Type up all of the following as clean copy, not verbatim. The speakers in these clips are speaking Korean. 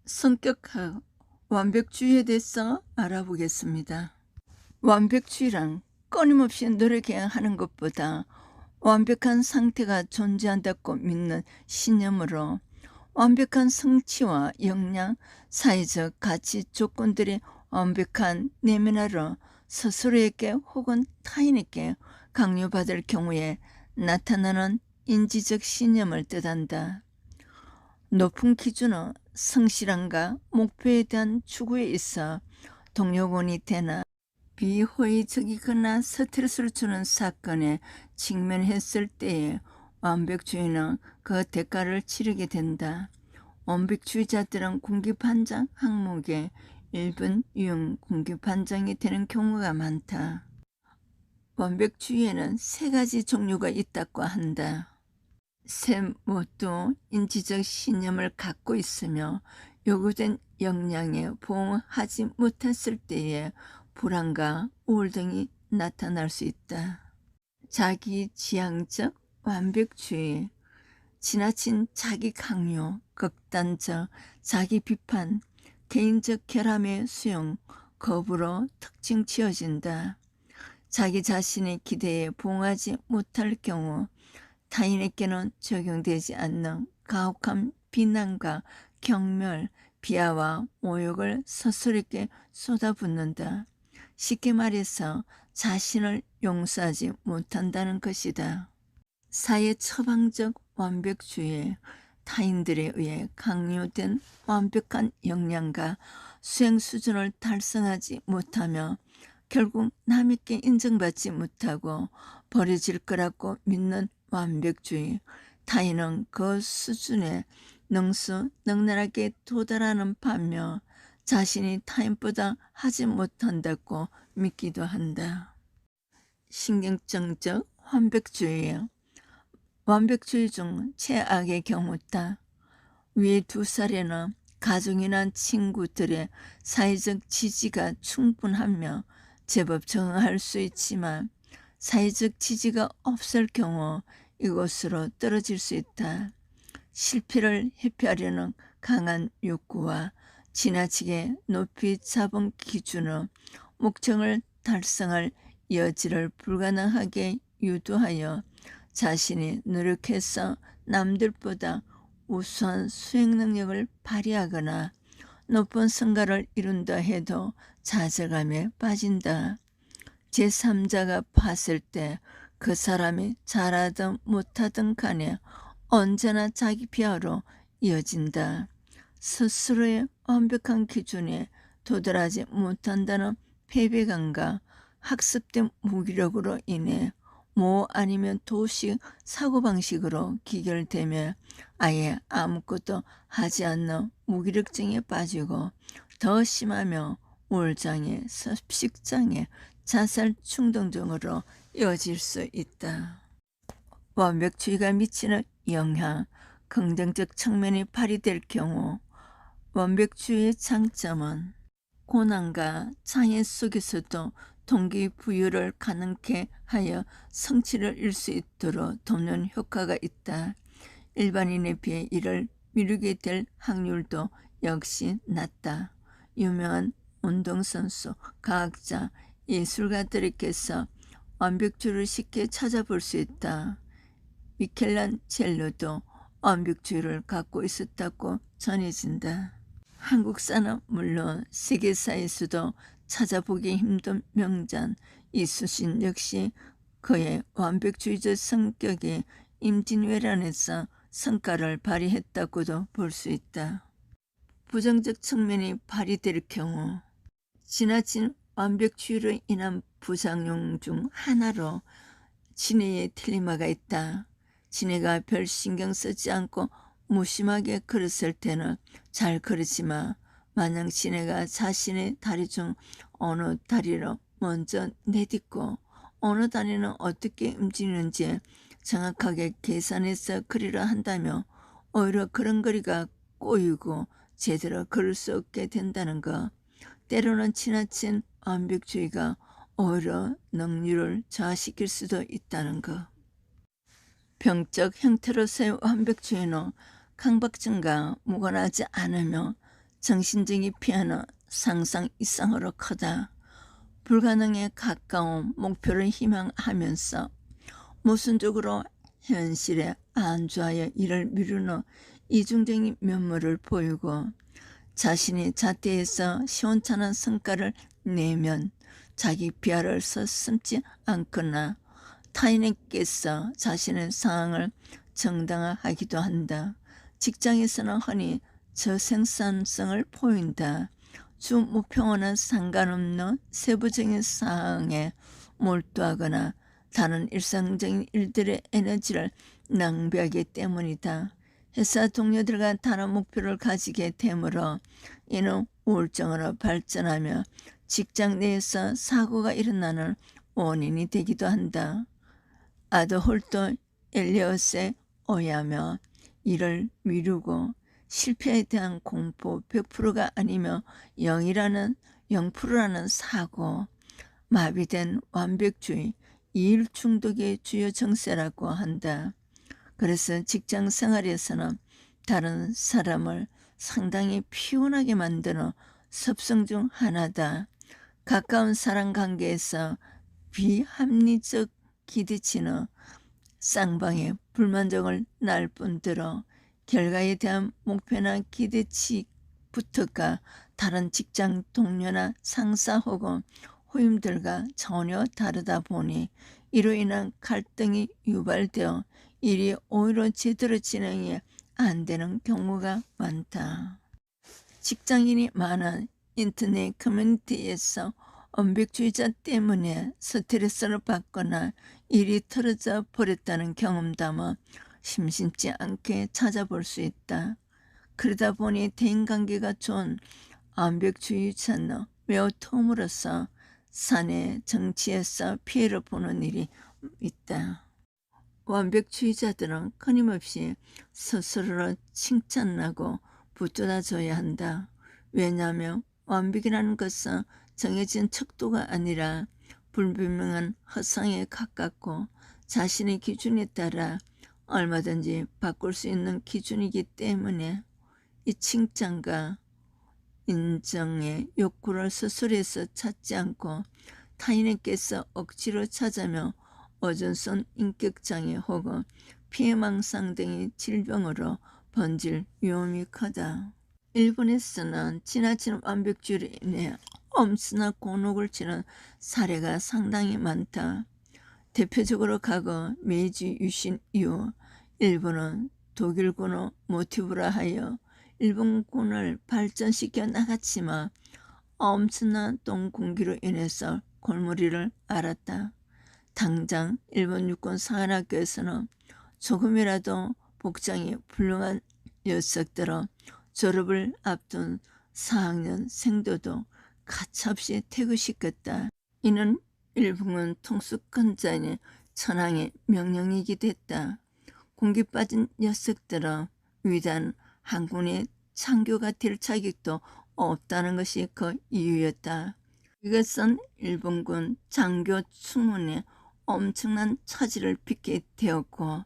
성격학 완벽주의에 대해서 알아보겠습니다. 완벽주의란 끊임없이 노력해야 하는 것보다 완벽한 상태가 존재한다고 믿는 신념으로 완벽한 성취와 역량, 사회적 가치 조건들이 완벽한 내면화로 스스로에게 혹은 타인에게 강요받을 경우에 나타나는 인지적 신념을 뜻한다. 높은 기준은 성실함과 목표에 대한 추구에 있어 동력원이 되나 비호의적이거나 스트레스를 주는 사건에 직면했을 때에 완벽주의는 그 대가를 치르게 된다. 완벽주의자들은 군기반장 항목에 1분 유형 군기반장이 되는 경우가 많다. 완벽주의에는 3가지 종류가 있다고 한다. 새 모두 인지적 신념을 갖고 있으며 요구된 역량에 부응하지 못했을 때에 불안과 우울 등이 나타날 수 있다. 자기지향적 완벽주의, 지나친 자기 강요, 극단적 자기 비판, 개인적 결함의 수용, 거부로 특징 지어진다. 자기 자신의 기대에 부응하지 못할 경우 타인에게는 적용되지 않는 가혹한 비난과 경멸, 비하와 모욕을 스스로에게 쏟아붓는다. 쉽게 말해서 자신을 용서하지 못한다는 것이다. 사회 처방적 완벽주의, 타인들에 의해 강요된 완벽한 역량과 수행 수준을 달성하지 못하며 결국 남에게 인정받지 못하고 버려질 거라고 믿는 완벽주의, 타인은 그 수준에 능수능란하게 도달하는 반면 자신이 타인보다 하지 못한다고 믿기도 한다. 신경정적 완벽주의, 완벽주의 중 최악의 경우다. 위의 2사례는 가족이나 친구들의 사회적 지지가 충분하며 제법 적응할 수 있지만 사회적 지지가 없을 경우 이곳으로 떨어질 수 있다. 실패를 회피하려는 강한 욕구와 지나치게 높이 잡은 기준은 목적을 달성할 여지를 불가능하게 유도하여 자신이 노력해서 남들보다 우수한 수행 능력을 발휘하거나 높은 성과를 이룬다 해도 좌절감에 빠진다. 제3자가 봤을 때 그 사람이 잘하든 못하든 간에 언제나 자기 비하로 이어진다. 스스로의 완벽한 기준에 도달하지 못한다는 패배감과 학습된 무기력으로 인해 모 아니면 도식 사고방식으로 기결되며 아예 아무것도 하지 않는 무기력증에 빠지고 더 심하며 우울장애, 습식장애, 자살 충동 등으로 이어질 수 있다. 완벽주의가 미치는 영향, 긍정적 측면이 발휘될 경우 완벽주의의 장점은 고난과 장애 속에서도 동기부여를 가능케 하여 성취를 이룰 수 있도록 돕는 효과가 있다. 일반인에 비해 이를 미루게 될 확률도 역시 낮다. 유명한 운동선수, 과학자, 예술가들에게서 완벽주의를 쉽게 찾아볼 수 있다. 미켈란젤로도 완벽주의를 갖고 있었다고 전해진다. 한국사는 물론 세계사에서도 찾아보기 힘든 명장 이순신 역시 그의 완벽주의적 성격에 임진왜란에서 성과를 발휘했다고도 볼 수 있다. 부정적 측면이 발휘될 경우 지나친 완벽주의로 인한 부작용 중 하나로 지네의 딜레마가 있다. 지네가 별 신경 쓰지 않고 무심하게 걸었을 때는 잘 걸었지만 만약 지네가 자신의 다리 중 어느 다리로 먼저 내딛고 어느 다리는 어떻게 움직이는지 정확하게 계산해서 걸으려 한다면 오히려 그런 거리가 꼬이고 제대로 걸을 수 없게 된다는 것. 때로는 지나친 완벽주의가 오히려 능률을 저하시킬 수도 있다는 것. 병적 형태로서의 완벽주의는 강박증과 무관하지 않으며 정신적인 피해는 상상 이상으로 크다. 불가능에 가까운 목표를 희망하면서 모순적으로 현실에 안주하여 이를 미루는 이중적인 면모를 보이고 자신이 자퇴해서 시원찮은 성과를 내면 자기 비하를 서슴지 않거나 타인에게서 자신의 상황을 정당화하기도 한다. 직장에서는 흔히 저생산성을 보인다. 주 목표와는 상관없는 세부적인 사항에 몰두하거나 다른 일상적인 일들의 에너지를 낭비하기 때문이다. 회사 동료들과 다른 목표를 가지게 되므로 이는 우울증으로 발전하며 직장 내에서 사고가 일어나는 원인이 되기도 한다. 아드홀트 엘리엇에 의하면 이를 미루고 실패에 대한 공포 100%가 아니며 0%라는 사고, 마비된 완벽주의, 이율 중독의 주요 정세라고 한다. 그래서 직장 생활에서는 다른 사람을 상당히 피곤하게 만드는 습성 중 하나다. 가까운 사람 관계에서 비합리적 기대치는 쌍방의 불만족을 낳을 뿐더러 결과에 대한 목표나 기대치부터가 다른 직장 동료나 상사 혹은 후임들과 전혀 다르다 보니 이로 인한 갈등이 유발되어 일이 오히려 제대로 진행이 안 되는 경우가 많다. 직장인이 많은 인터넷 커뮤니티에서 완벽주의자 때문에 스트레스를 받거나 일이 틀어져 버렸다는 경험담은 심심치 않게 찾아볼 수 있다. 그러다 보니 대인관계가 좋은 완벽주의자는 매우 드물어서 사내 정치에서 피해를 보는 일이 있다. 완벽주의자들은 끊임없이 스스로를 칭찬하고 붙들어줘야 한다. 왜냐하면 완벽이라는 것은 정해진 척도가 아니라 불분명한 허상에 가깝고 자신의 기준에 따라 얼마든지 바꿀 수 있는 기준이기 때문에 이 칭찬과 인정의 욕구를 스스로에서 찾지 않고 타인에게서 억지로 찾으며 어준선 인격장애 혹은 피해망상 등의 질병으로 번질 위험이 크다. 일본에서는 지나친 완벽주의로 인해 엄청난 곤혹을 치는 사례가 상당히 많다. 대표적으로 과거 메이지 유신 이후 일본은 독일군을 모티브로 하여 일본군을 발전시켜 나갔지만 엄청난 똥공기로 인해서 골머리를 앓았다. 당장 일본 육군 사관학교에서는 조금이라도 복장이 훌륭한 녀석들은 졸업을 앞둔 4학년 생도도 가차없이 퇴교시켰다. 이는 일본군 통수권자의 천황의 명령이기도 했다. 공기 빠진 녀석들은 위대한 한군의 창교가 될 자격도 없다는 것이 그 이유였다. 이것은 일본군 장교 충문에 엄청난 차질을 빚게 되었고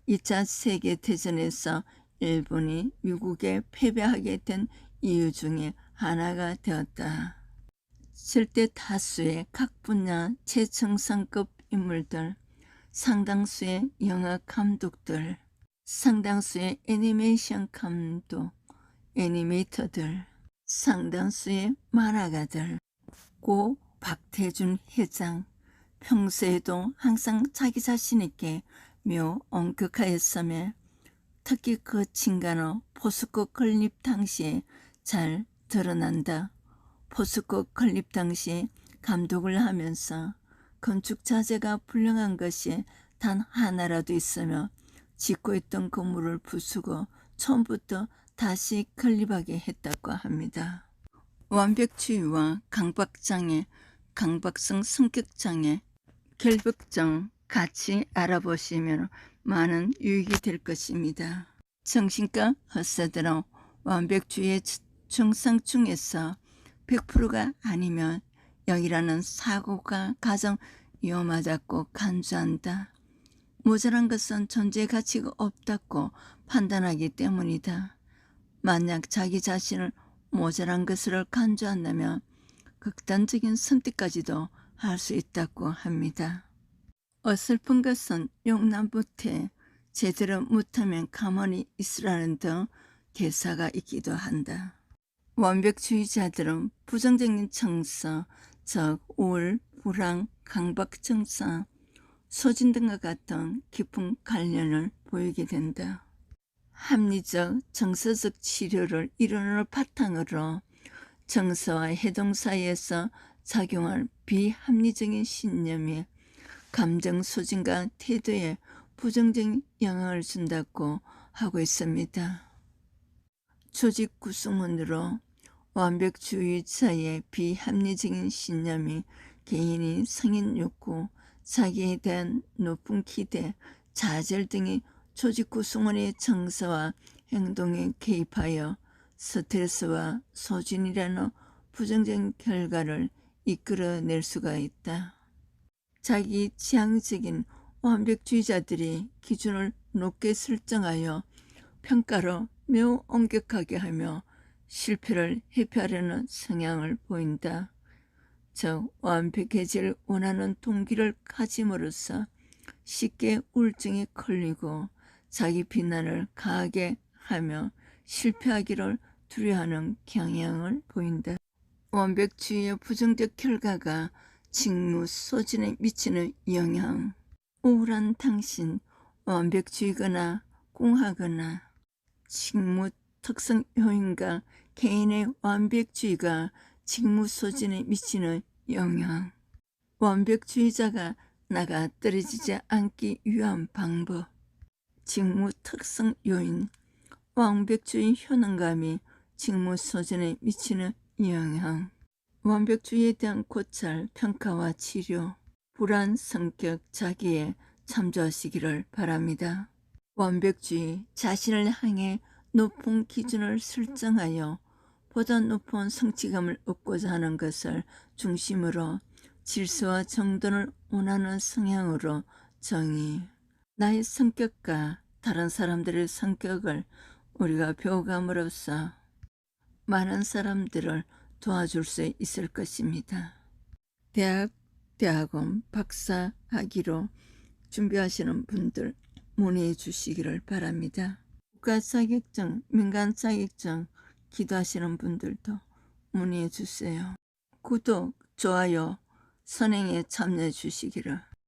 2차 세계대전에서 일본이 미국에 패배하게 된 이유 중에 하나가 되었다. 절대 다수의 각 분야 최정상급 인물들, 상당수의 영화 감독들, 상당수의 애니메이션 감독, 애니메이터들, 상당수의 만화가들, 고 박태준 회장, 평소에도 항상 자기 자신에게 매우 엄격하였으며 특히 그 진가는 포스코 건립 당시에 잘 드러난다. 포스코 건립 당시에 감독을 하면서 건축 자재가 불량한 것이 단 하나라도 있으며 짓고 있던 건물을 부수고 처음부터 다시 건립하게 했다고 합니다. 완벽주의와 강박장애, 강박성 성격장애, 결벽증 같이 알아보시면 많은 유익이 될 것입니다. 정신과 의사들은 완벽주의의 증상 중에서 100%가 아니면 0이라는 사고가 가장 위험하다고 간주한다. 모자란 것은 존재 가치가 없다고 판단하기 때문이다. 만약 자기 자신을 모자란 것을 간주한다면 극단적인 선택까지도 할 수 있다고 합니다. 어설픈 것은 용납 못해 제대로 못하면 가만히 있으라는 등 대사가 있기도 한다. 완벽주의자들은 부정적인 정서, 즉 우울, 불안, 강박 증상, 소진 등과 같은 깊은 관련을 보이게 된다. 합리적, 정서적 치료를 이론을 바탕으로 정서와 해동 사이에서 작용할 비합리적인 신념이 감정 소진과 태도에 부정적인 영향을 준다고 하고 있습니다. 조직 구성원으로 완벽주의자의 비합리적인 신념이 개인이 성인 욕구, 자기에 대한 높은 기대, 좌절 등이 조직 구성원의 정서와 행동에 개입하여 스트레스와 소진이라는 부정적인 결과를 이끌어낼 수가 있다. 자기 지향적인 완벽주의자들이 기준을 높게 설정하여 평가로 매우 엄격하게 하며 실패를 회피하려는 성향을 보인다. 즉 완벽해질 원하는 동기를 가짐으로써 쉽게 우울증에 걸리고 자기 비난을 강하게 하며 실패하기를 두려워하는 경향을 보인다. 완벽주의의 부정적 결과가 직무 소진에 미치는 영향. 우울한 당신, 완벽주의거나 꽁하거나 직무 특성 요인과 개인의 완벽주의가 직무 소진에 미치는 영향. 완벽주의자가 나가 떨어지지 않기 위한 방법. 직무 특성 요인. 완벽주의 효능감이 직무 소진에 미치는 영향. 완벽주의에 대한 고찰, 평가와 치료. 불안 성격 자기에 참조하시기를 바랍니다. 완벽주의, 자신을 향해 높은 기준을 설정하여 보다 높은 성취감을 얻고자 하는 것을 중심으로 질서와 정돈을 원하는 성향으로 정의. 나의 성격과 다른 사람들의 성격을 우리가 배워감으로써 많은 사람들을 도와줄 수 있을 것입니다. 대학, 대학원, 박사 학위로 준비하시는 분들 문의해 주시기를 바랍니다. 국가 자격증, 민간 자격증 기도하시는 분들도 문의해 주세요. 구독, 좋아요, 선행에 참여해 주시기를